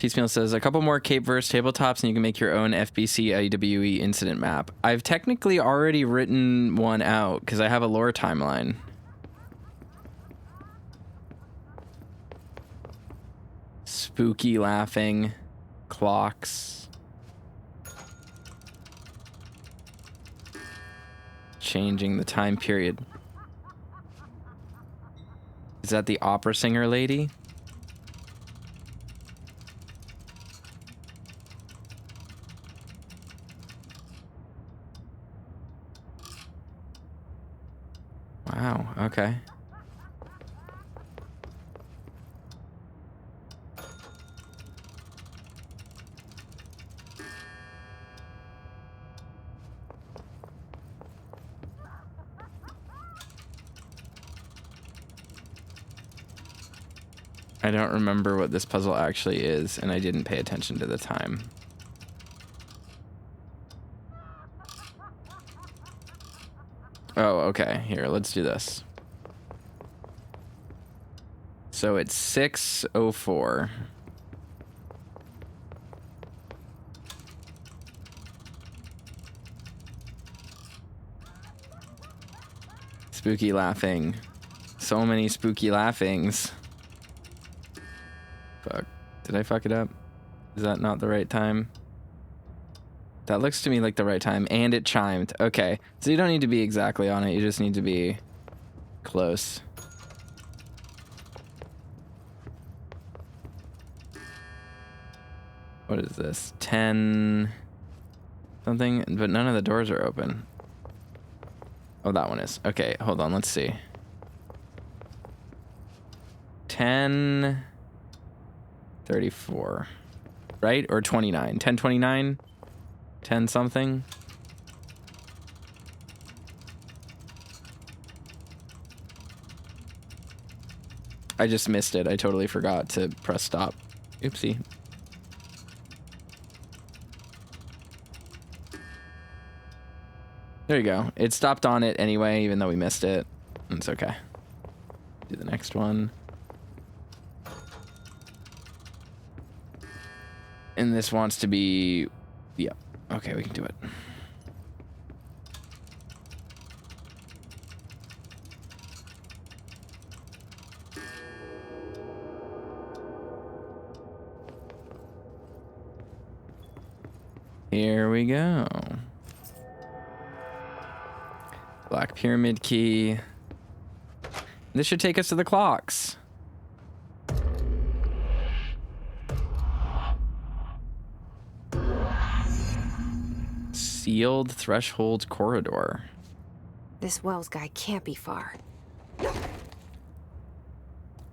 Piecemeal says, a couple more Cape-verse tabletops and you can make your own FBC IWE incident map. I've technically already written one out because I have a lore timeline. Spooky laughing. Clocks. Changing the time period. Is that the opera singer lady? Wow, okay. I don't remember what this puzzle actually is, and I didn't pay attention to the time. Oh, okay. Here, let's do this. So it's 6:04. Spooky laughing. So many spooky laughings. Fuck. Did I fuck it up? Is that not the right time? That looks to me like the right time, and it chimed. Okay, so you don't need to be exactly on it, you just need to be close. What is this? 10 something, but none of the doors are open. Oh, that one is. Okay, hold on, let's see. 10:34, right? Or 29? 10:29? 10 something? I just missed it. I totally forgot to press stop. Oopsie. There you go. It stopped on it anyway, even though we missed it. It's okay. Do the next one. And this wants to be... Yep. Okay, we can do it. Here we go. Black pyramid key. This should take us to the clocks. Sealed threshold corridor. This Wells guy can't be far.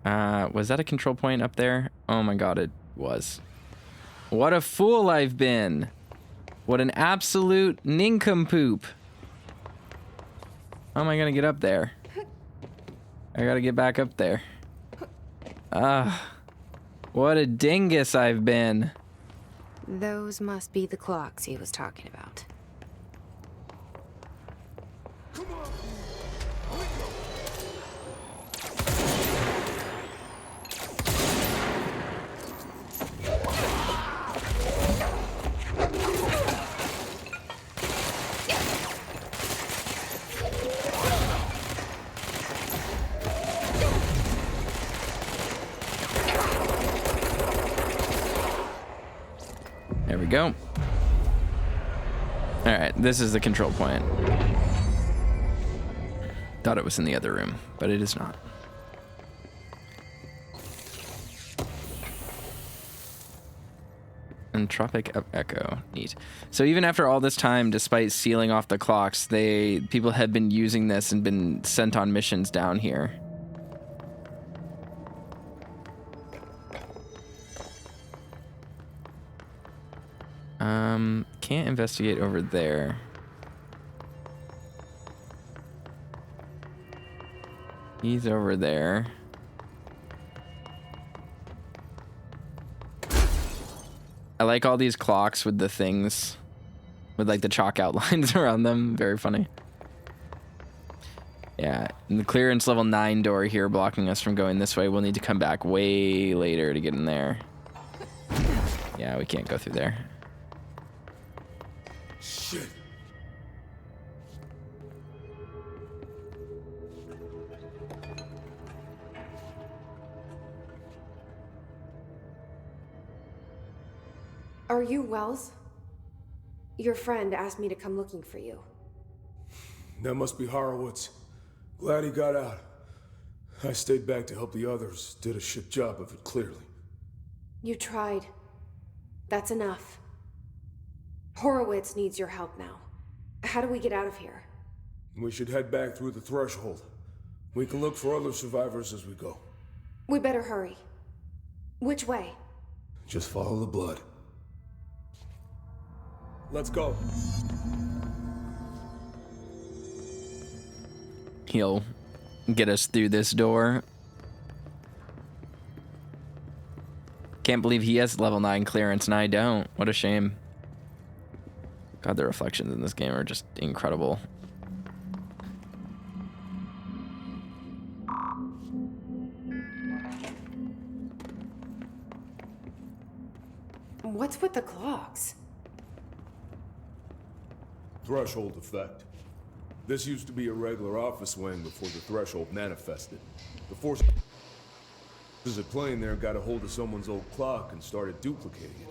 Was that a control point up there? Oh my god, it was. What a fool I've been. What an absolute nincompoop. How am I gonna get up there? I gotta get back up there. What a dingus I've been. Those must be the clocks he was talking about. There we go. All right, this is the control point. Thought it was in the other room, but it is not. Entropic echo. Neat. So even after all this time, despite sealing off the clocks, people had been using this and been sent on missions down here. Can't investigate over there. He's over there. I like all these clocks with the things, with like the chalk outlines around them. Very funny. Yeah, and the clearance level 9 door here blocking us from going this way. We'll need to come back way later to get in there. Yeah, we can't go through there. Shit. Are you Wells? Your friend asked me to come looking for you. That must be Horowitz. Glad he got out. I stayed back to help the others. Did a shit job of it, clearly. You tried. That's enough. Horowitz needs your help now. How do we get out of here? We should head back through the threshold. We can look for other survivors as we go. We better hurry. Which way? Just follow the blood. Let's go. He'll get us through this door. Can't believe he has level 9 clearance and I don't. What a shame. God, the reflections in this game are just incredible. What's with the clocks? Threshold effect. This used to be a regular office wing before the threshold manifested. The forces at plane there got a hold of someone's old clock and started duplicating it.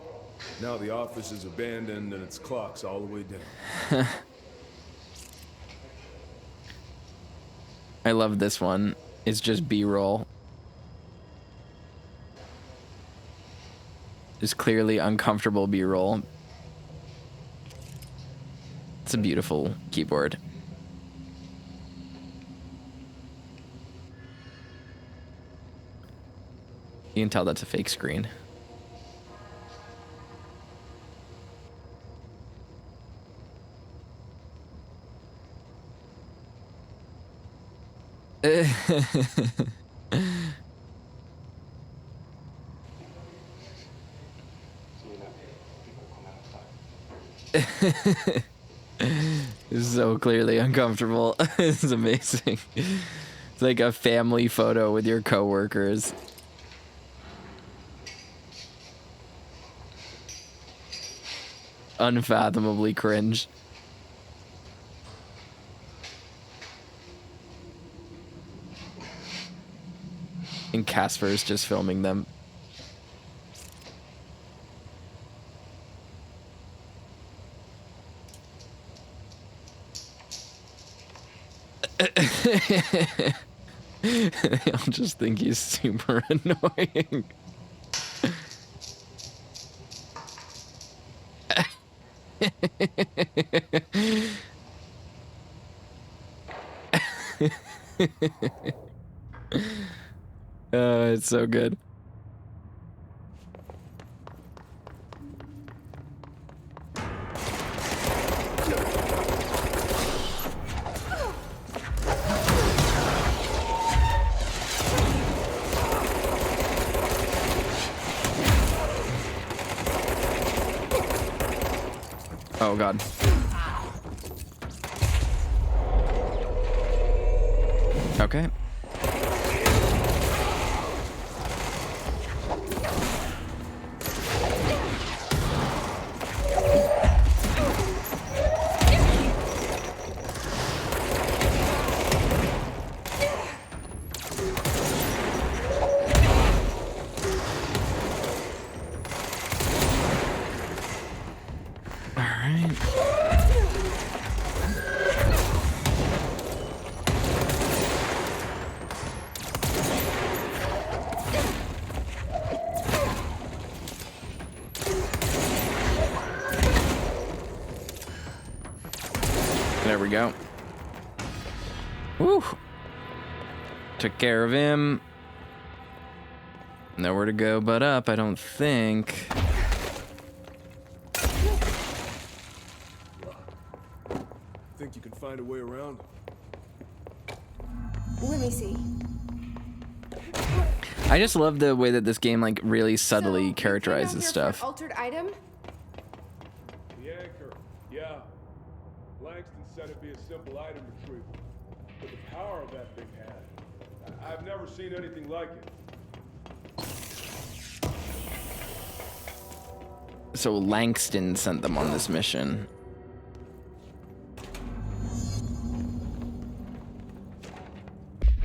Now the office is abandoned and its clock's all the way down. I love this one. It's just B-roll. Just clearly uncomfortable B-roll. It's a beautiful keyboard. You can tell that's a fake screen. It's so clearly uncomfortable. It's amazing. It's like a family photo with your coworkers. Unfathomably cringe. And Casper's just filming them. I'll just think he's super annoying. Oh, it's so good. Oh God. Okay. There we go. Woo! Took care of him. Nowhere to go but up, I don't think. Think you can find a way around? Let me see. I just love the way that this game like really So, subtly you came characterizes out here for stuff. an altered item? The anchor, yeah. Langston said it'd be a simple item retrieval. But the power of that thing had, I've never seen anything like it. So Langston sent them on this mission.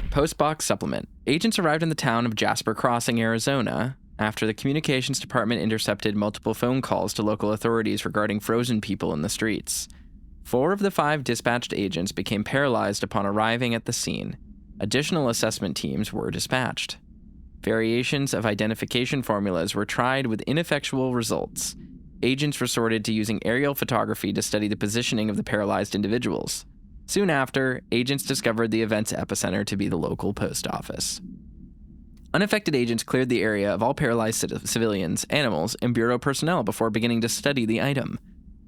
Postbox supplement. Agents arrived in the town of Jasper Crossing, Arizona, after the communications department intercepted multiple phone calls to local authorities regarding frozen people in the streets. 4 of the 5 dispatched agents became paralyzed upon arriving at the scene. Additional assessment teams were dispatched. Variations of identification formulas were tried with ineffectual results. Agents resorted to using aerial photography to study the positioning of the paralyzed individuals. Soon after, agents discovered the event's epicenter to be the local post office. Unaffected agents cleared the area of all paralyzed civilians, animals, and Bureau personnel before beginning to study the item.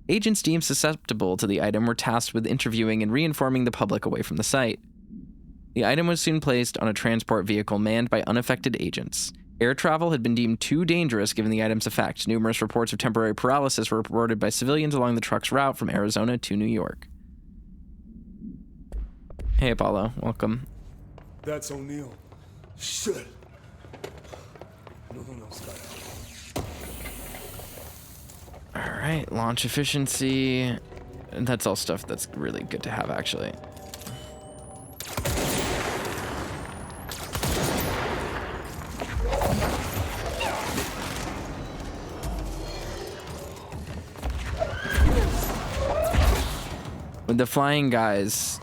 Agents deemed susceptible to the item were tasked with interviewing and reinforming the public away from the site. The item was soon placed on a transport vehicle manned by unaffected agents. Air travel had been deemed too dangerous given the item's effect. Numerous reports of temporary paralysis were reported by civilians along the truck's route from Arizona to New York. Hey, Apollo. Welcome. That's O'Neill. Shit. No, Scott. All right, launch efficiency. That's all stuff that's really good to have, actually. With the flying guys,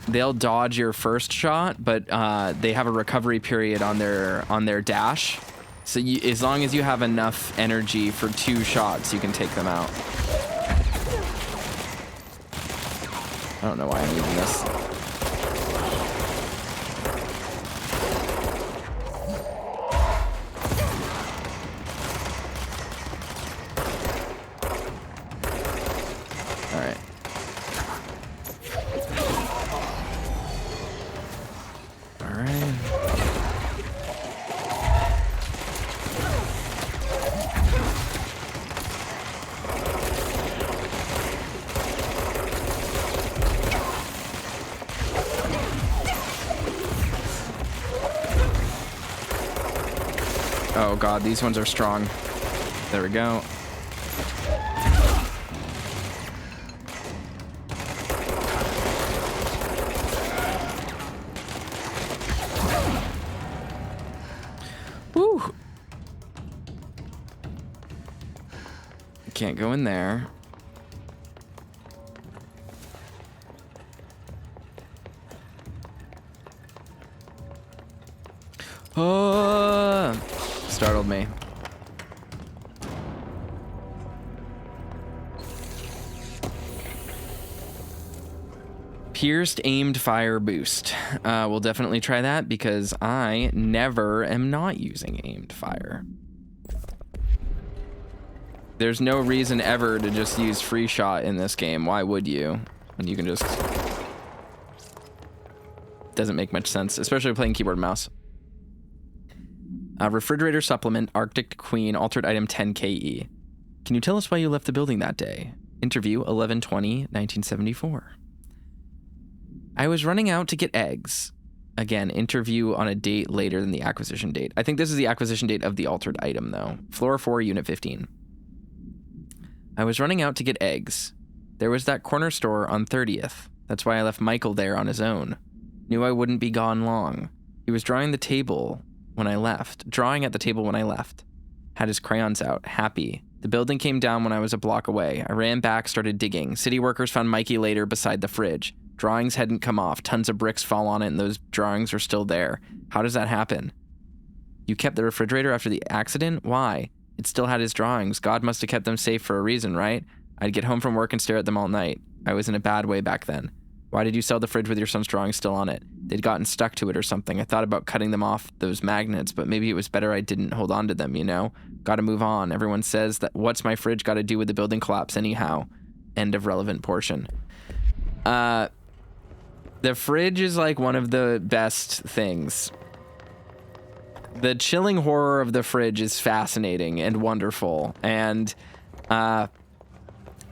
they'll dodge your first shot, but they have a recovery period on their dash. So as long as you have enough energy for 2 shots, you can take them out. I don't know why I'm using this. All right. All right. Oh god, these ones are strong. There we go. Woo! Can't go in there. Oh! Startled me. Pierced aimed fire boost. We'll definitely try that because I never am not using aimed fire. There's no reason ever to just use free shot in this game. Why would you? When you can just... Doesn't make much sense, especially playing keyboard and mouse. Refrigerator supplement, Arctic Queen, altered item 10KE. Can you tell us why you left the building that day? Interview 11/20/1974. I was running out to get eggs. Again, interview on a date later than the acquisition date. I think this is the acquisition date of the altered item, though. Floor 4, Unit 15. I was running out to get eggs. There was that corner store on 30th. That's why I left Michael there on his own. Knew I wouldn't be gone long. He was drawing at the table when I left. Had his crayons out, happy. The building came down when I was a block away. I ran back, started digging. City workers found Mikey later beside the fridge. Drawings hadn't come off. Tons of bricks fall on it and those drawings are still there. How does that happen? You kept the refrigerator after the accident? Why? It still had his drawings. God must have kept them safe for a reason, right? I'd get home from work and stare at them all night. I was in a bad way back then. Why did you sell the fridge with your son's drawings still on it? They'd gotten stuck to it or something. I thought about cutting them off, those magnets, but maybe it was better I didn't hold on to them, you know? Gotta move on. Everyone says that what's my fridge gotta do with the building collapse anyhow? End of relevant portion. The fridge is like one of the best things. The chilling horror of the fridge is fascinating and wonderful. And I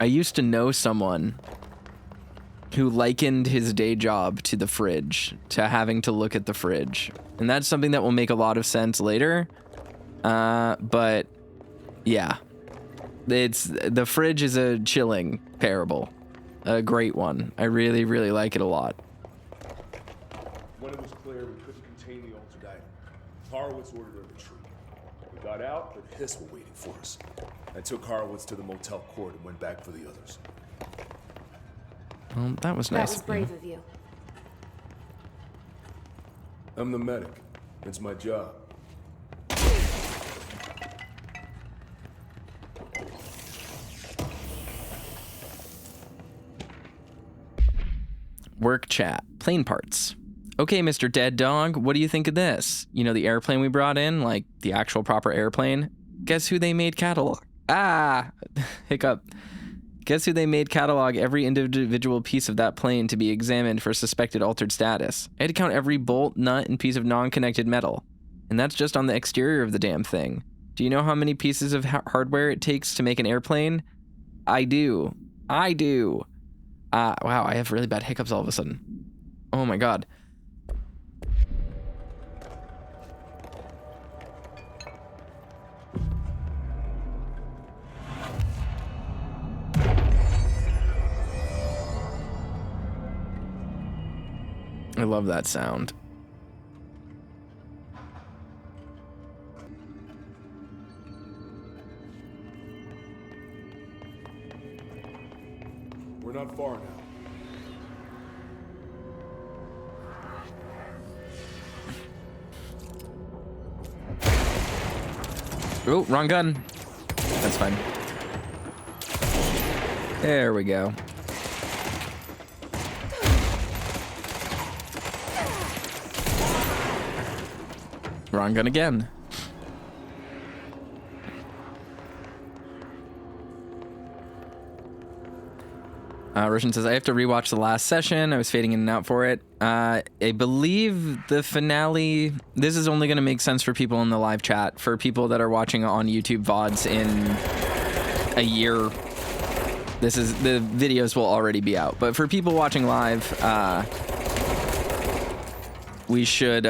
used to know someone who likened his day job to the fridge, to having to look at the fridge. And that's something that will make a lot of sense later. But yeah, The fridge is a chilling parable. A great one. I really, really like it a lot. When it was clear we couldn't contain the altered item, Horowitz ordered a retreat. We got out, but Hiss were waiting for us. I took Horowitz to the motel court and went back for the others. Well, that was nice. That was brave of you. I'm the medic. It's my job. Work chat. Plane parts. Okay, Mr. Dead Dog, what do you think of this? You know the airplane we brought in? Like, the actual proper airplane? Guess who they made catalog? Hiccup. Guess who they made catalog every individual piece of that plane to be examined for suspected altered status. I had to count every bolt, nut, and piece of non-connected metal. And that's just on the exterior of the damn thing. Do you know how many pieces of hardware it takes to make an airplane? I do. Wow, I have really bad hiccups all of a sudden. Oh my god. I love that sound. We're not far now. Oh, wrong gun. That's fine. There we go. Wrong gun again. Roshan says, I have to rewatch the last session. I was fading in and out for it. I believe the finale, this is only going to make sense for people in the live chat. For people that are watching on YouTube VODs in a year, the videos will already be out. But for people watching live, we should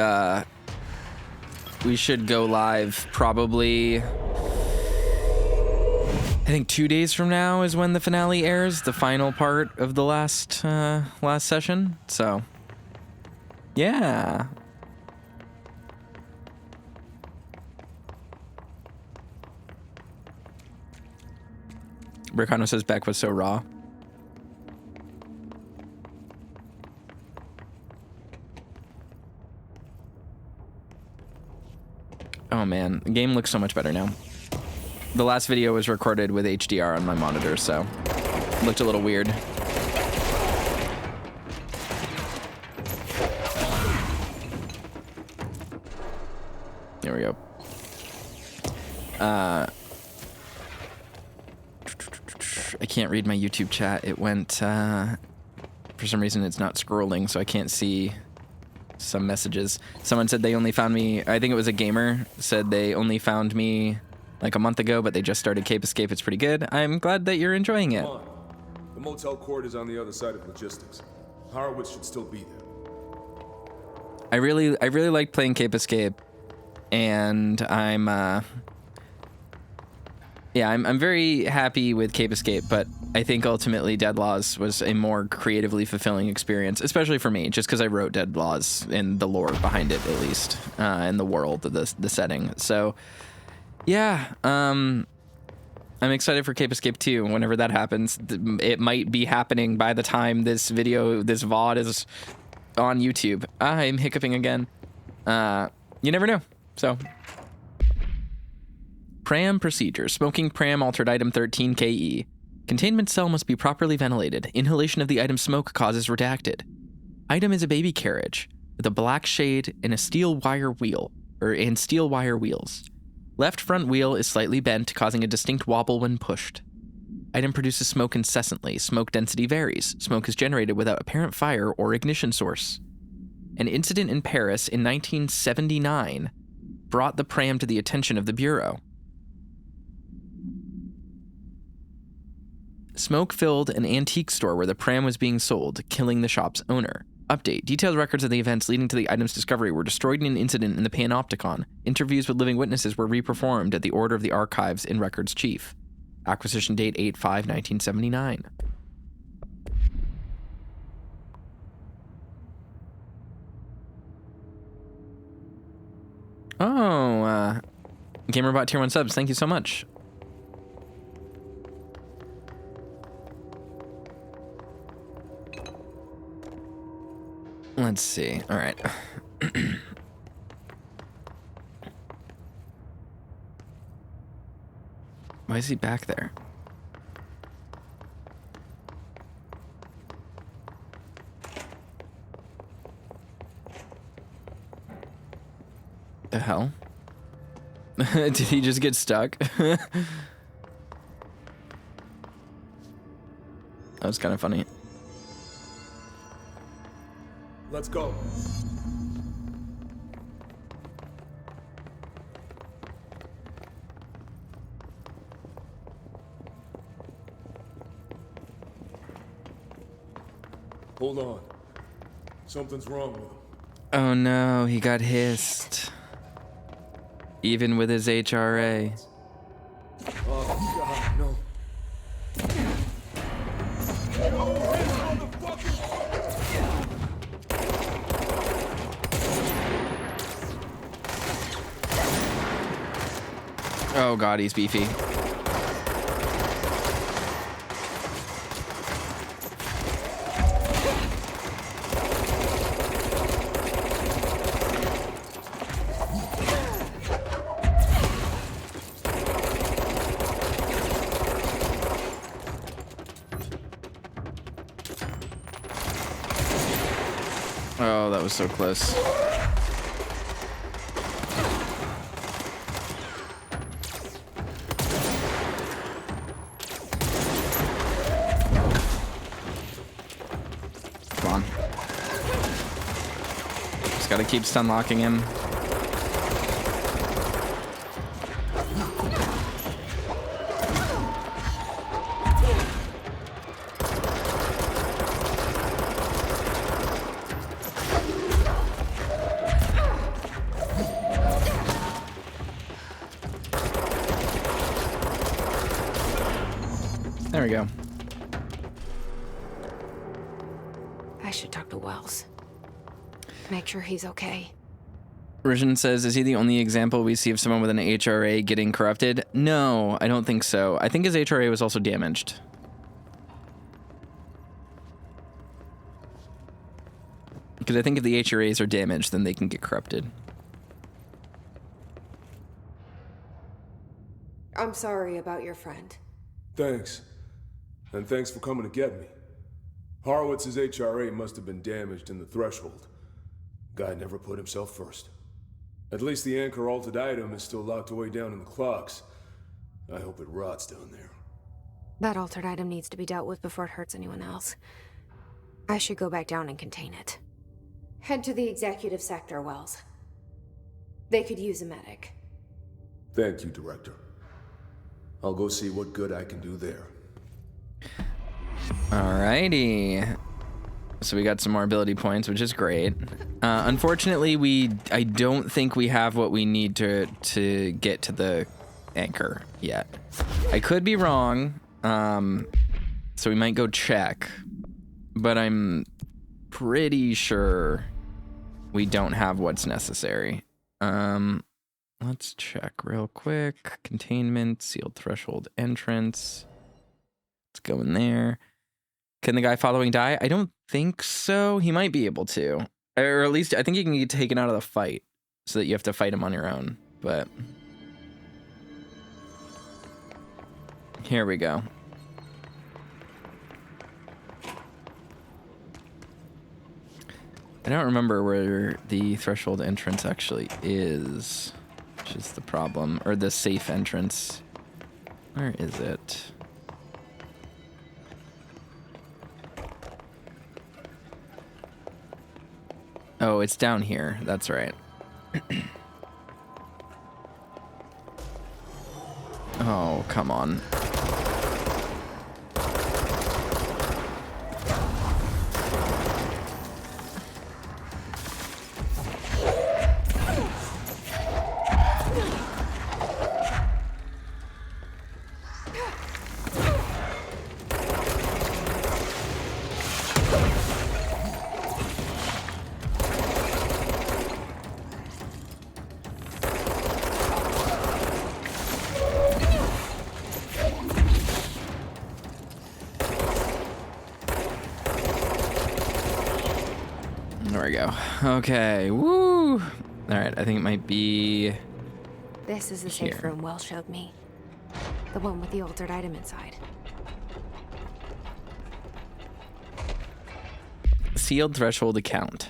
go live probably, I think 2 days from now is when the finale airs, the final part of the last session. So, yeah. Bricano says Beck was so raw. Oh man, the game looks so much better now. The last video was recorded with HDR on my monitor, so it looked a little weird. There we go. I can't read my YouTube chat. It went, for some reason it's not scrolling, so I can't see some messages. Someone said they only found me, I think it was a gamer, said they only found me like a month ago, but they just started Cape Escape. It's pretty good. I'm glad that you're enjoying it. Come on. The motel court is on the other side of logistics. Horowitz should still be there. I really like playing Cape Escape, and I'm very happy with Cape Escape, but I think ultimately Dead Laws was a more creatively fulfilling experience, especially for me, just because I wrote Dead Laws and the lore behind it, at least, in the world, the setting. So, yeah, I'm excited for Cape Escape 2, whenever that happens. It might be happening by the time this VOD is on YouTube. I'm hiccuping again. You never know, so... Pram procedure. Smoking pram altered item 13KE. Containment cell must be properly ventilated. Inhalation of the item smoke causes redacted. Item is a baby carriage with a black shade and steel wire wheels. Left front wheel is slightly bent, causing a distinct wobble when pushed. Item produces smoke incessantly. Smoke density varies. Smoke is generated without apparent fire or ignition source. An incident in Paris in 1979 brought the pram to the attention of the Bureau. Smoke filled an antique store where the pram was being sold, killing the shop's owner. Update. Detailed records of the events leading to the item's discovery were destroyed in an incident in the Panopticon. Interviews with living witnesses were reperformed at the order of the archives and records chief. Acquisition date 8/5/1979. Oh, Gamerbot tier 1 subs. Thank you so much. Let's see. All right. Why is he back there? The hell? Did he just get stuck? That was kind of funny. Let's go. Hold on. Something's wrong with him. Oh no, he got hissed. Even with his HRA. Oh, God, no. Oh God, he's beefy. Oh, that was so close. Come on. Just gotta keep stun locking him. There we go. I should talk to Wells. Make sure he's okay. Rijin says, is he the only example we see of someone with an HRA getting corrupted? No, I don't think so. I think his HRA was also damaged. Because I think if the HRAs are damaged, then they can get corrupted. I'm sorry about your friend. Thanks. And thanks for coming to get me. Horowitz's HRA must have been damaged in the threshold. Guy never put himself first. At least the anchor altered item is still locked away down in the clocks. I hope it rots down there. That altered item needs to be dealt with before it hurts anyone else. I should go back down and contain it. Head to the executive sector, Wells. They could use a medic. Thank you, Director. I'll go see what good I can do there. Alrighty. So we got some more ability points, which is great. Unfortunately, I don't think we have what we need to get to the anchor yet. I could be wrong, so we might go check, but I'm pretty sure we don't have what's necessary. Let's check real quick. Containment, sealed threshold entrance. Let's go in there. Can the guy following die? I don't think so. He might be able to. Or at least I think he can get taken out of the fight so that you have to fight him on your own. But here we go. I don't remember where the threshold entrance actually is, which is the problem. Or the safe entrance. Where is it? Oh, it's down here. That's right. Oh, come on. go. Okay, woo! All right, I think it might be This is the safe room Wells showed me. The one with the altered item inside. Sealed threshold account.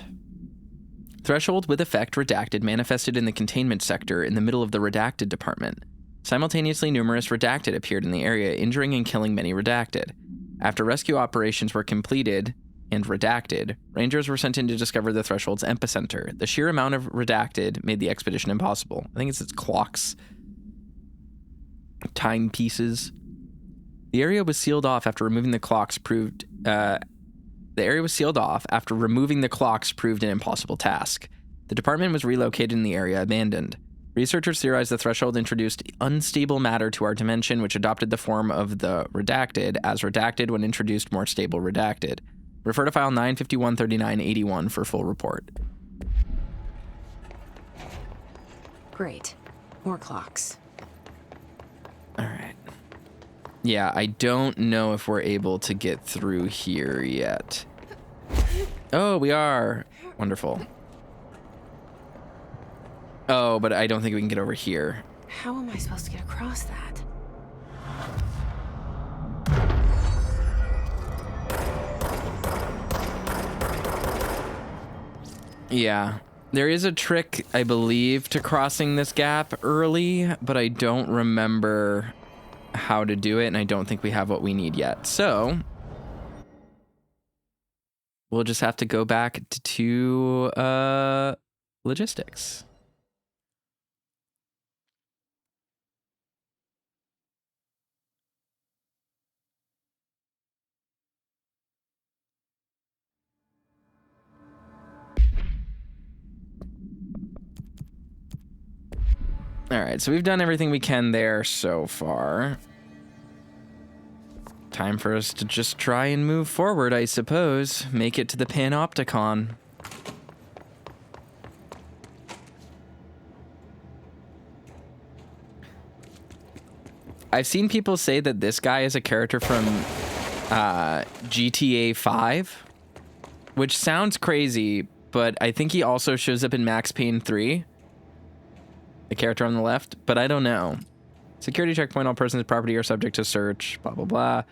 Threshold with effect redacted manifested in the containment sector in the middle of the redacted department. Simultaneously, numerous redacted appeared in the area, injuring and killing many redacted. After rescue operations were completed and redacted, rangers were sent in to discover the threshold's epicenter. The sheer amount of redacted made the expedition impossible. I think it's its clocks, timepieces. The area was sealed off after removing the clocks proved an impossible task. The department was relocated in the area abandoned. Researchers theorized the threshold introduced unstable matter to our dimension, which adopted the form of the redacted as redacted when introduced more stable redacted. Refer to file 9513981 for full report. Great. More clocks. All right. Yeah, I don't know if we're able to get through here yet. Oh, we are. Wonderful. Oh, but I don't think we can get over here. How am I supposed to get across that? Yeah. There is a trick, I believe, to crossing this gap early, but I don't remember how to do it, and I don't think we have what we need yet. So we'll just have to go back to logistics. All right, so we've done everything we can there so far. Time for us to just try and move forward, I suppose. Make it to the Panopticon. I've seen people say that this guy is a character from GTA 5, which sounds crazy, but I think he also shows up in Max Payne 3. The character on the left, but I don't know. Security checkpoint, all persons, property are subject to search, blah, blah, blah.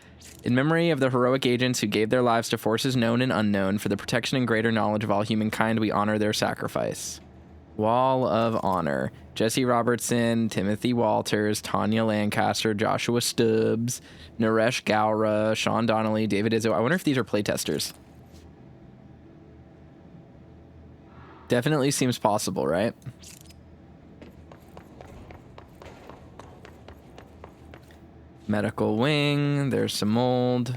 In memory of the heroic agents who gave their lives to forces known and unknown for the protection and greater knowledge of all humankind, we honor their sacrifice. Wall of Honor. Jesse Robertson, Timothy Walters, Tanya Lancaster, Joshua Stubbs, Naresh Gowra, Sean Donnelly, David Izzo. I wonder if these are playtesters. Definitely seems possible, right? Medical wing, there's some mold.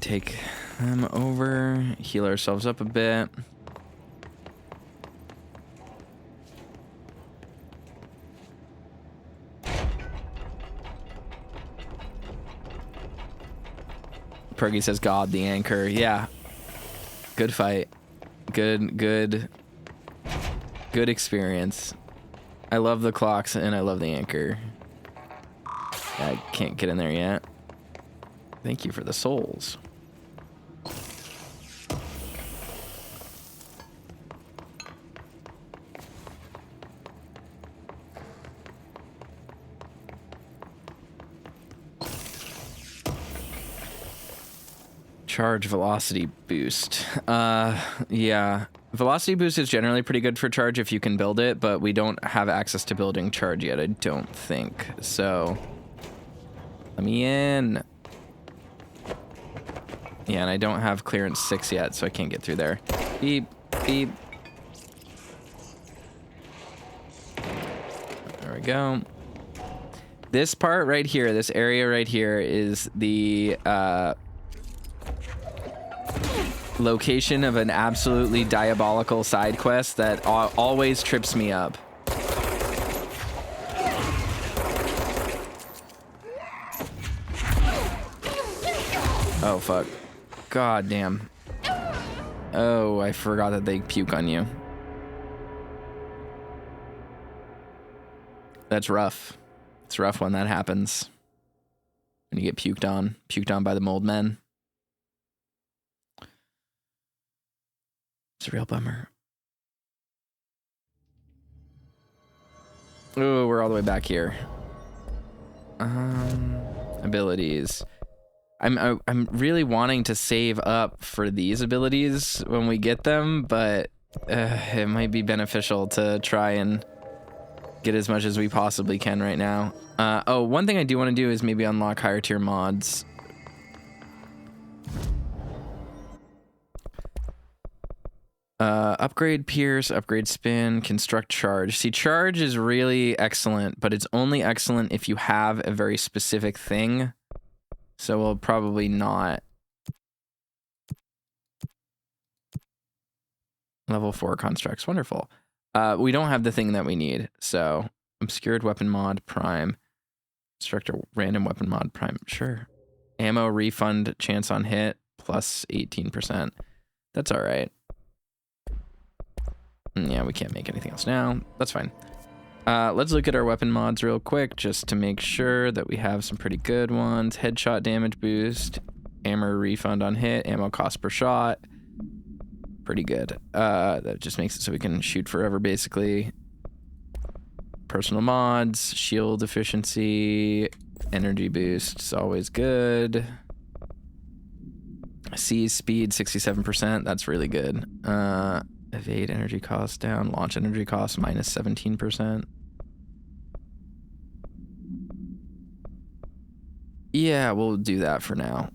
Take them over, heal ourselves up a bit. Pergy says, God, the anchor. Yeah. Good fight. Good experience. I love the clocks and I love the anchor. I can't get in there yet. Thank you for the souls. Charge velocity boost. Yeah. Velocity boost is generally pretty good for charge if you can build it, but we don't have access to building charge yet, I don't think. So, let me in. Yeah, and I don't have clearance 6 yet, so I can't get through there. Beep, beep. There we go. This part right here, this area right here is the, location of an absolutely diabolical side quest that always trips me up. Oh, fuck. God damn. Oh, I forgot that they puke on you. That's rough. It's rough when that happens. When you get puked on by the mold men. It's a real bummer. Oh, we're all the way back here. Abilities. I'm really wanting to save up for these abilities when we get them, but it might be beneficial to try and get as much as we possibly can right now. Oh, one thing I do want to do is maybe unlock higher tier mods. Upgrade Pierce, upgrade Spin, construct Charge. See, Charge is really excellent, but it's only excellent if you have a very specific thing. So we'll probably not. Level 4 constructs, wonderful. We don't have the thing that we need, so obscured weapon mod prime, instructor random weapon mod prime, sure. Ammo refund chance on hit plus 18%. That's all right. Yeah, we can't make anything else now. That's fine. Let's look at our weapon mods real quick just to make sure that we have some pretty good ones. Headshot damage boost, ammo refund on hit, ammo cost per shot. Pretty good. That just makes it so we can shoot forever, basically. Personal mods, shield efficiency, energy boost is always good. Seize speed 67%. That's really good. Evade energy cost down. Launch energy cost minus 17%. Yeah, we'll do that for now.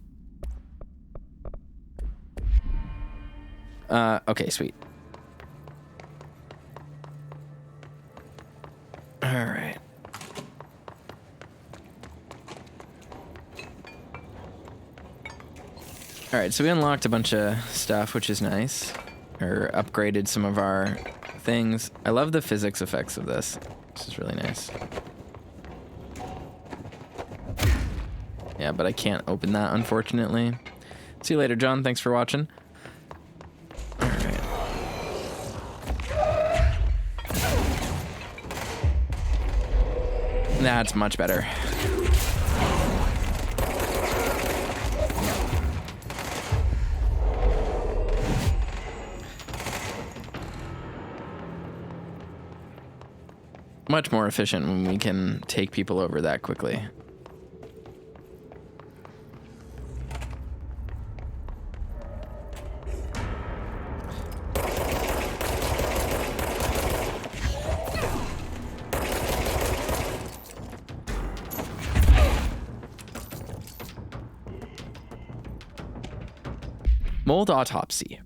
Okay, sweet. All right. All right, so we unlocked a bunch of stuff, which is nice. Or upgraded some of our things. I love the physics effects of this. This is really nice. Yeah, but I can't open that, unfortunately. See you later, John. Thanks for watching. All right. That's much better. Much more efficient when we can take people over that quickly. Mold autopsy.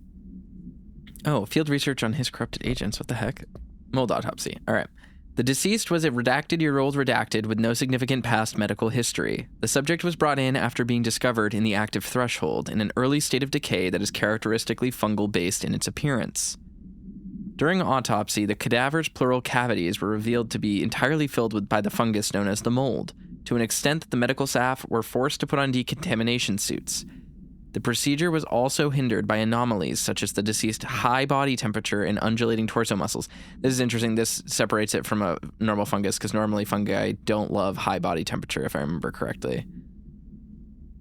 Oh, field research on his corrupted agents. What the heck? Mold autopsy. All right. The deceased was a redacted-year-old redacted with no significant past medical history. The subject was brought in after being discovered in the active threshold in an early state of decay that is characteristically fungal-based in its appearance. During autopsy, the cadaver's pleural cavities were revealed to be entirely filled by the fungus known as the mold, to an extent that the medical staff were forced to put on decontamination suits. The procedure was also hindered by anomalies such as the deceased's high body temperature and undulating torso muscles. This is interesting. This separates it from a normal fungus because normally fungi don't love high body temperature, if I remember correctly.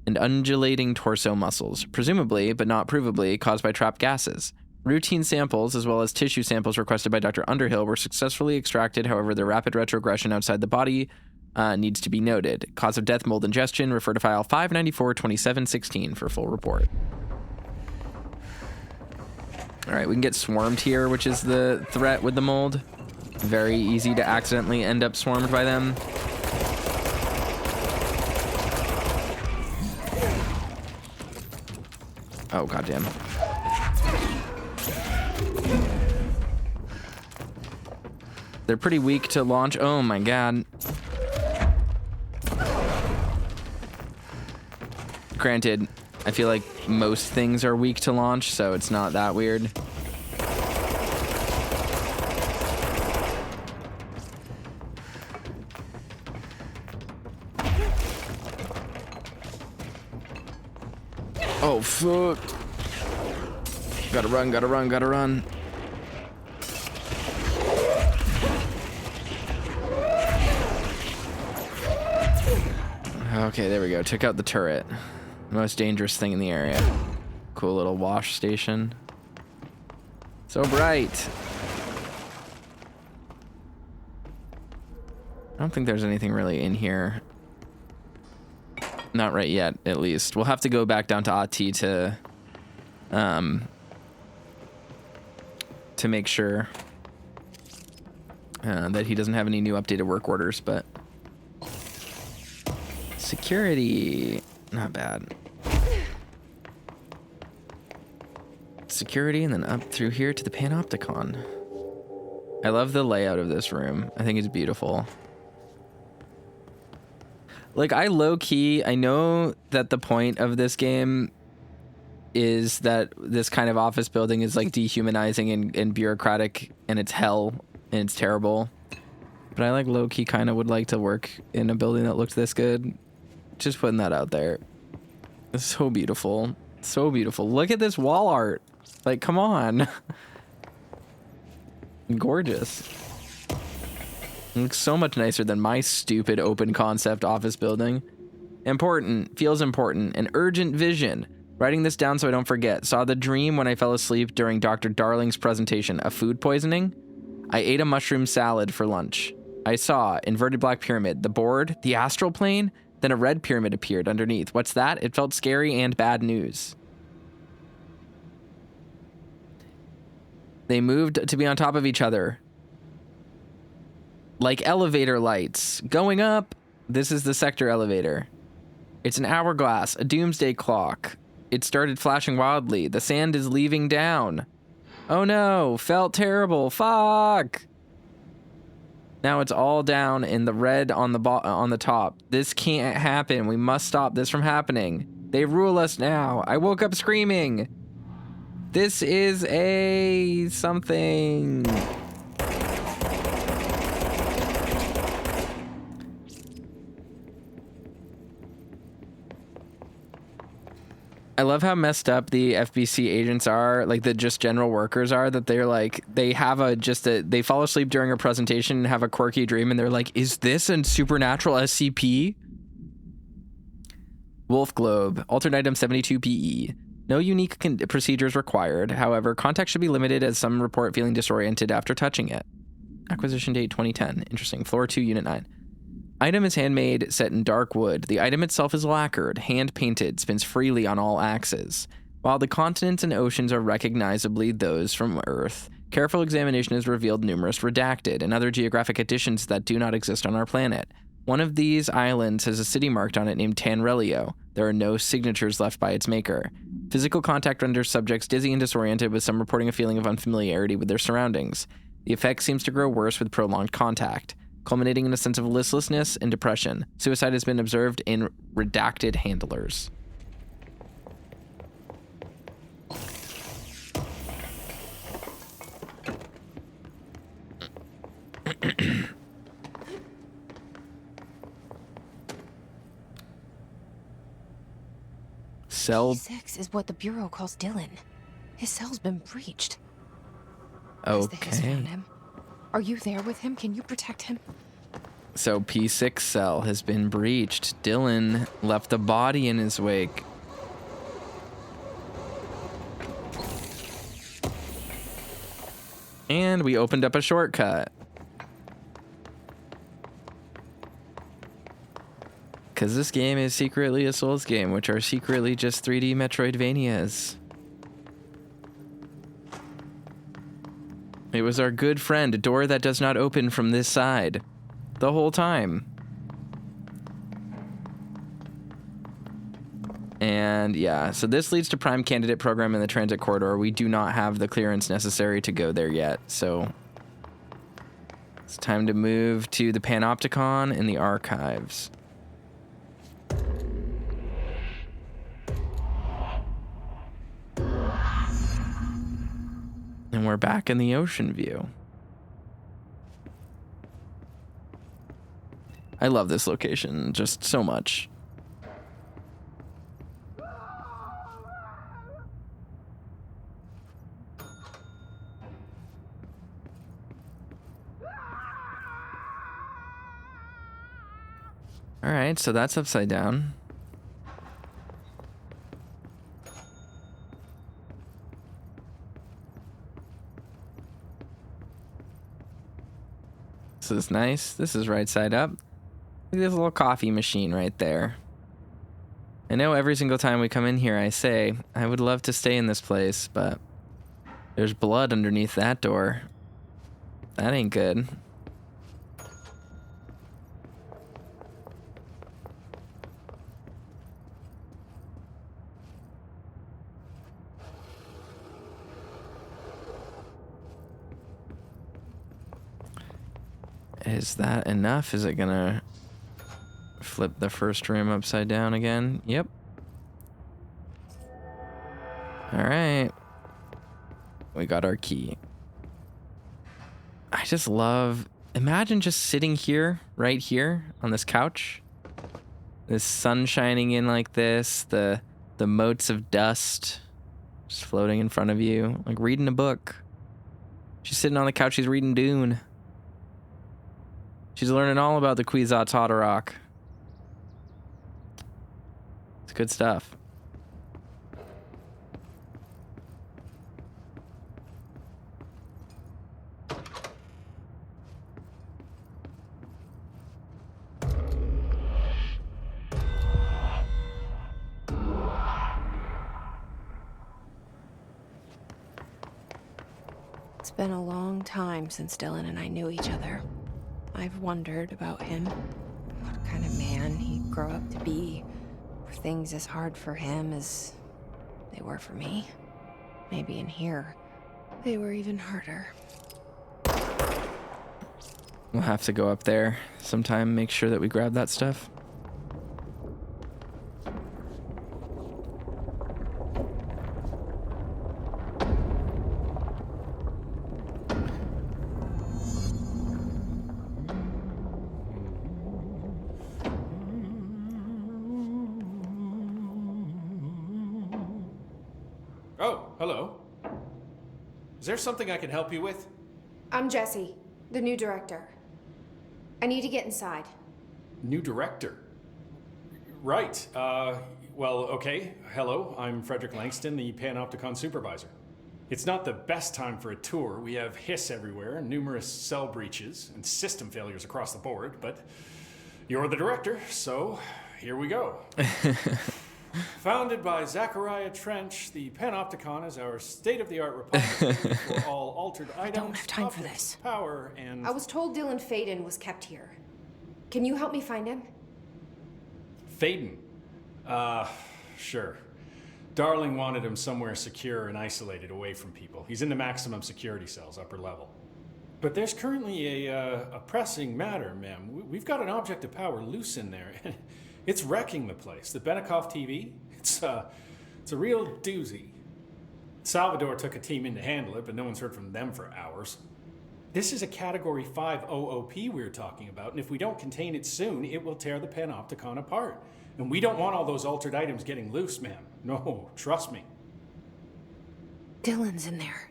And undulating torso muscles, presumably, but not provably, caused by trapped gases. Routine samples, as well as tissue samples requested by Dr. Underhill, were successfully extracted. However, their rapid retrogression outside the body needs to be noted. Cause of death, mold ingestion. Refer to file 594-2716 for full report. All right, we can get swarmed here, which is the threat with the mold. Very easy to accidentally end up swarmed by them. Oh, goddamn. They're pretty weak to launch. Oh my god. Granted, I feel like most things are weak to launch, so it's not that weird. Oh, fuck. Gotta run, gotta run, gotta run. Okay, there we go. Took out the turret. Most dangerous thing in the area. Cool little wash station. So bright. I don't think there's anything really in here. Not right yet, at least. We'll have to go back down to AT to make sure that he doesn't have any new updated work orders, but security, not bad. Security, and then up through here to the Panopticon. I love the layout of this room. I think it's beautiful. Like, I low-key, I know that the point of this game is that this kind of office building is, like, dehumanizing and bureaucratic, and it's hell, and it's terrible. But I, like, low-key kind of would like to work in a building that looked this good. Just putting that out there. It's so beautiful. So beautiful. Look at this wall art. Like, come on. Gorgeous. It looks so much nicer than my stupid open concept office building. Important. Feels important. An urgent vision. Writing this down so I don't forget. Saw the dream when I fell asleep during Dr. Darling's presentation. A food poisoning? I ate a mushroom salad for lunch. I saw inverted black pyramid. The board. The astral plane. Then a red pyramid appeared underneath. What's that? It felt scary and bad news. They moved to be on top of each other. Like elevator lights. Going up. This is the sector elevator. It's an hourglass, a doomsday clock. It started flashing wildly. The sand is leaving down. Oh no, felt terrible. Fuck. Now it's all down in the red on the top. This can't happen. We must stop this from happening. They rule us now. I woke up screaming. This is a something. I love how messed up the FBC agents are, like the just general workers are, that they're like, they have they fall asleep during a presentation and have a quirky dream and they're like, is this a supernatural SCP? Wolf Globe, altered item 72 PE. No unique procedures required. However, contact should be limited as some report feeling disoriented after touching it. Acquisition date 2010. Interesting. Floor 2, Unit 9. Item is handmade, set in dark wood. The item itself is lacquered, hand-painted, spins freely on all axes. While the continents and oceans are recognizably those from Earth, careful examination has revealed numerous redacted and other geographic additions that do not exist on our planet. One of these islands has a city marked on it named Tanrelio. There are no signatures left by its maker. Physical contact renders subjects dizzy and disoriented, with some reporting a feeling of unfamiliarity with their surroundings. The effect seems to grow worse with prolonged contact, culminating in a sense of listlessness and depression. Suicide has been observed in redacted handlers. Cell 6 is what the Bureau calls Dylan. His cell's been breached. Okay. Are you there with him? Can you protect him? So P6 cell has been breached. Dylan left a body in his wake. And we opened up a shortcut. Because this game is secretly a Souls game, which are secretly just 3D Metroidvanias. It was our good friend, a door that does not open from this side. The whole time. And yeah, so this leads to Prime Candidate Program in the Transit Corridor. We do not have the clearance necessary to go there yet, so it's time to move to the Panopticon and the archives. And we're back in the ocean view. I love this location just so much. All right, so that's upside down. This is nice. This is right side up. Look at this little coffee machine right there. I know every single time we come in here I say, I would love to stay in this place, but there's blood underneath that door. That ain't good. Is that enough? Is it gonna flip the first room upside down again? Yep. All right. We got our key. I just love, imagine just sitting here, right here on this couch. This sun shining in like this, the motes of dust just floating in front of you, like reading a book. She's sitting on the couch, she's reading Dune. She's learning all about the Kwisatz Haderach. It's good stuff. It's been a long time since Dylan and I knew each other. I've wondered about him. What kind of man he'd grow up to be. Were things as hard for him as they were for me? Maybe in here, they were even harder. We'll have to go up there sometime, make sure that we grab that stuff. Oh, hello. Is there something I can help you with? I'm Jesse, the new director. I need to get inside. New director? Right. Well, okay. Hello, I'm Frederick Langston, the Panopticon supervisor. It's not the best time for a tour. We have hiss everywhere, numerous cell breaches, and system failures across the board, but you're the director, so here we go. Founded by Zachariah Trench, the Panopticon is our state-of-the-art repository for all altered items. I don't have time for this. Power and... I was told Dylan Faden was kept here. Can you help me find him? Faden? Sure. Darling wanted him somewhere secure and isolated away from people. He's in the maximum security cells, upper level. But there's currently a pressing matter, ma'am. We've got an object of power loose in there. It's wrecking the place. The Benikoff TV, it's a real doozy. Salvador took a team in to handle it, but no one's heard from them for hours. This is a Category 5 OOP we're talking about, and if we don't contain it soon, it will tear the Panopticon apart. And we don't want all those altered items getting loose, ma'am. No, trust me. Dylan's in there.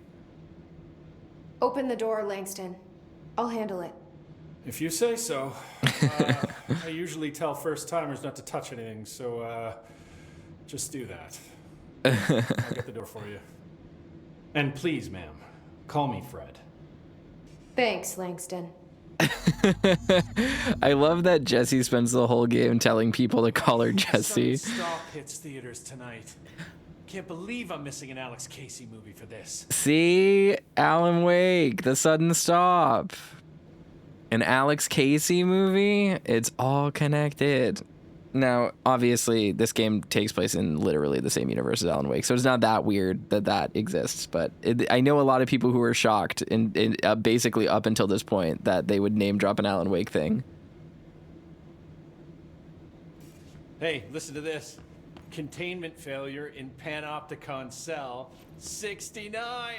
Open the door, Langston. I'll handle it. If you say so. I usually tell first-timers not to touch anything, so just do that. I'll get the door for you. And please, ma'am, call me Fred. Thanks, Langston. I love that Jesse spends the whole game telling people to call her Jesse. Stop hits theaters tonight. Can't believe I'm missing an Alex Casey movie for this. See? Alan Wake, The Sudden Stop. An Alex Casey movie? It's all connected. Now, obviously, this game takes place in literally the same universe as Alan Wake, so it's not that weird that that exists. But I know a lot of people who were shocked, basically up until this point, that they would name drop an Alan Wake thing. Hey, listen to this. Containment failure in Panopticon cell 69.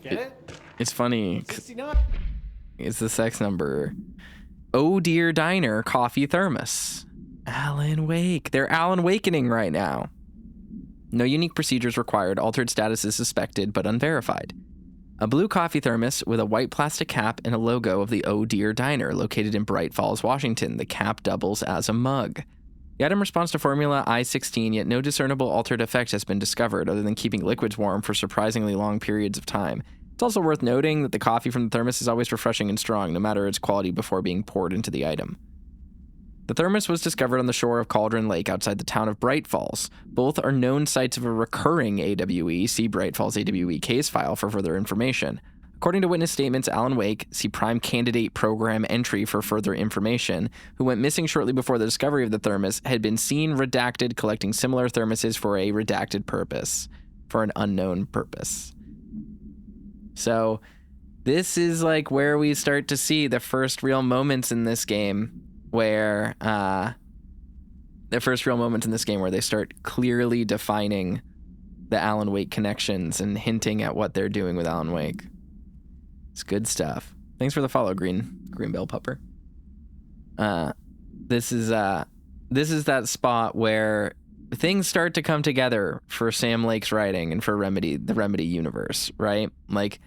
Get it? It's funny. 69. It's the sex number. Oh Dear Diner coffee thermos. Alan Wake. They're Alan Wakening right now. No unique procedures required. Altered status is suspected, but unverified. A blue coffee thermos with a white plastic cap and a logo of the Oh Dear Diner located in Bright Falls, Washington. The cap doubles as a mug. The item responds to Formula I-16, yet no discernible altered effect has been discovered other than keeping liquids warm for surprisingly long periods of time. It's also worth noting that the coffee from the thermos is always refreshing and strong, no matter its quality before being poured into the item. The thermos was discovered on the shore of Cauldron Lake outside the town of Bright Falls. Both are known sites of a recurring AWE. See Bright Falls AWE case file for further information. According to witness statements, Alan Wake, see Prime Candidate Program entry for further information, who went missing shortly before the discovery of the thermos, had been seen redacted collecting similar thermoses for a redacted purpose, for an unknown purpose. So this is like where we start to see the first real moments in this game where they start clearly defining the Alan Wake connections and hinting at what they're doing with Alan Wake. It's good stuff. Thanks for the follow, Green Bell Pupper. This is that spot where things start to come together for Sam Lake's writing and for the Remedy universe, right? Like,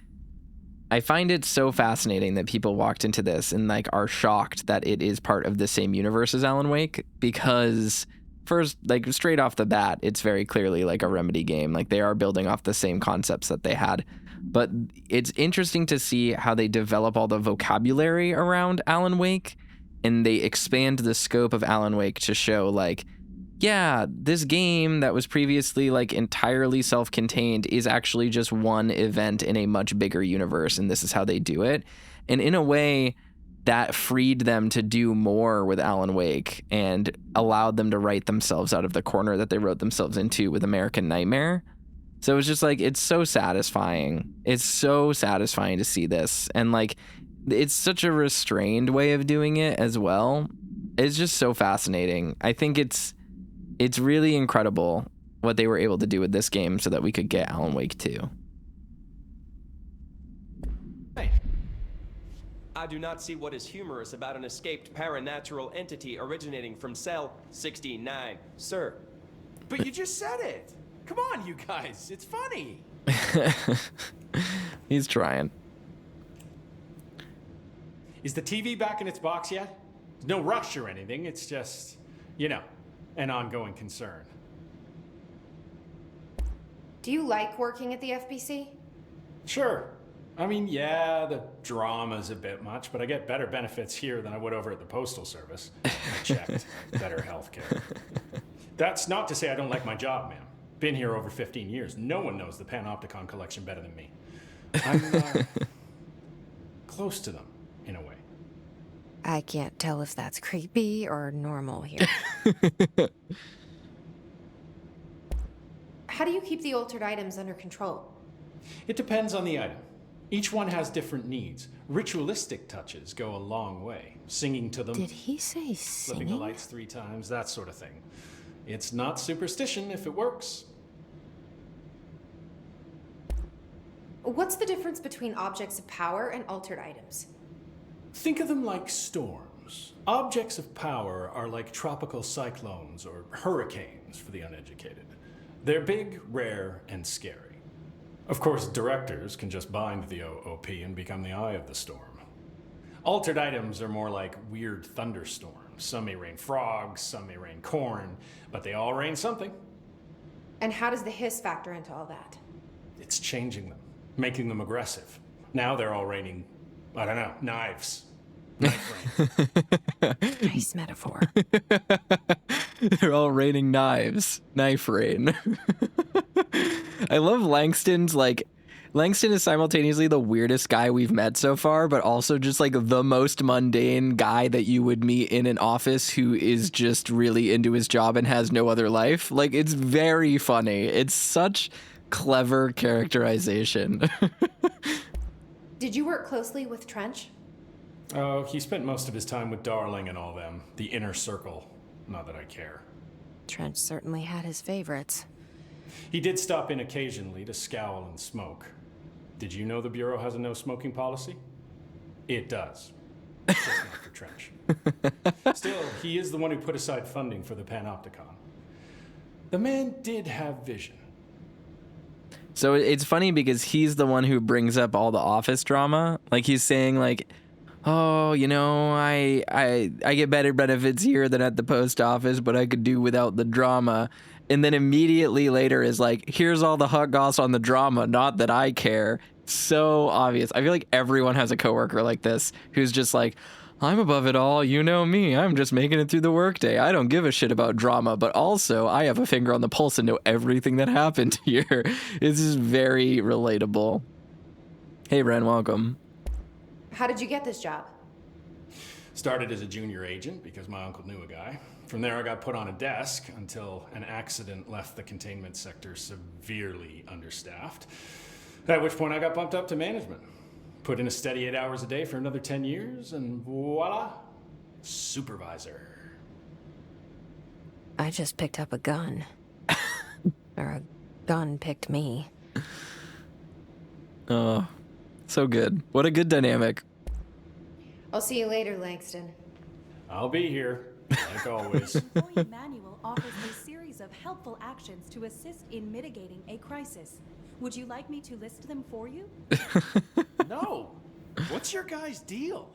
I find it so fascinating that people walked into this and like are shocked that it is part of the same universe as Alan Wake, because first, like straight off the bat, it's very clearly like a Remedy game. Like they are building off the same concepts that they had. But it's interesting to see how they develop all the vocabulary around Alan Wake, and they expand the scope of Alan Wake to show like, yeah, this game that was previously like entirely self-contained is actually just one event in a much bigger universe, and this is how they do it. And in a way, that freed them to do more with Alan Wake and allowed them to write themselves out of the corner that they wrote themselves into with American Nightmare. So it's just like, it's so satisfying. It's so satisfying to see this. And like, it's such a restrained way of doing it as well. It's just so fascinating. I think it's really incredible what they were able to do with this game so that we could get Alan Wake 2. Hey. I do not see what is humorous about an escaped paranatural entity originating from cell 69, sir. But you just said it. Come on, you guys. It's funny. He's trying. Is the TV back in its box yet? No rush or anything. It's just, an ongoing concern. Do you like working at the FBC? Sure. I mean, yeah, the drama's a bit much, but I get better benefits here than I would over at the Postal Service. I checked. Better healthcare. That's not to say I don't like my job, ma'am. Been here over 15 years. No one knows the Panopticon collection better than me. I'm close to them, in a way. I can't tell if that's creepy or normal here. How do you keep the altered items under control? It depends on the item. Each one has different needs. Ritualistic touches go a long way. Singing to them. Did he say Flipping the singing? lights 3 times, that sort of thing. It's not superstition if it works. What's the difference between objects of power and altered items? Think of them like storms. Objects of power are like tropical cyclones or hurricanes for the uneducated. They're big, rare, and scary. Of course, directors can just bind the OOP and become the eye of the storm. Altered items are more like weird thunderstorms. Some may rain frogs, some may rain corn, but they all rain something. And how does the hiss factor into all that? It's changing them, making them aggressive. Now they're all raining, I don't know, knives. Knife rain. Nice metaphor. They're all raining knives. Knife rain. I love Langston's, like, Langston is simultaneously the weirdest guy we've met so far, but also just like the most mundane guy that you would meet in an office who is just really into his job and has no other life. Like, it's very funny. It's such clever characterization. Did you work closely with Trench? Oh, he spent most of his time with Darling and all them. The inner circle. Not that I care. Trench certainly had his favorites. He did stop in occasionally to scowl and smoke. Did you know the Bureau has a no smoking policy? It does. Just not for Trench. Still, he is the one who put aside funding for the Panopticon. The man did have vision. So it's funny because he's the one who brings up all the office drama. Like he's saying like, oh, you know, I get better benefits here than at the post office, but I could do without the drama. And then immediately later is like, here's all the hot goss on the drama, not that I care. So obvious. I feel like everyone has a coworker like this who's just like, I'm above it all. You know me. I'm just making it through the workday. I don't give a shit about drama, but also I have a finger on the pulse and know everything that happened here. It's just very relatable. Hey, Ren, welcome. How did you get this job? Started as a junior agent because my uncle knew a guy. From there, I got put on a desk until an accident left the containment sector severely understaffed. At which point I got bumped up to management. Put in a steady 8 hours a day for another 10 years, and voila, supervisor. I just picked up a gun. Or a gun picked me. Oh, so good. What a good dynamic. I'll see you later, Langston. I'll be here, like always. The employee manual offers a series of helpful actions to assist in mitigating a crisis. Would you like me to list them for you? No. What's your guy's deal?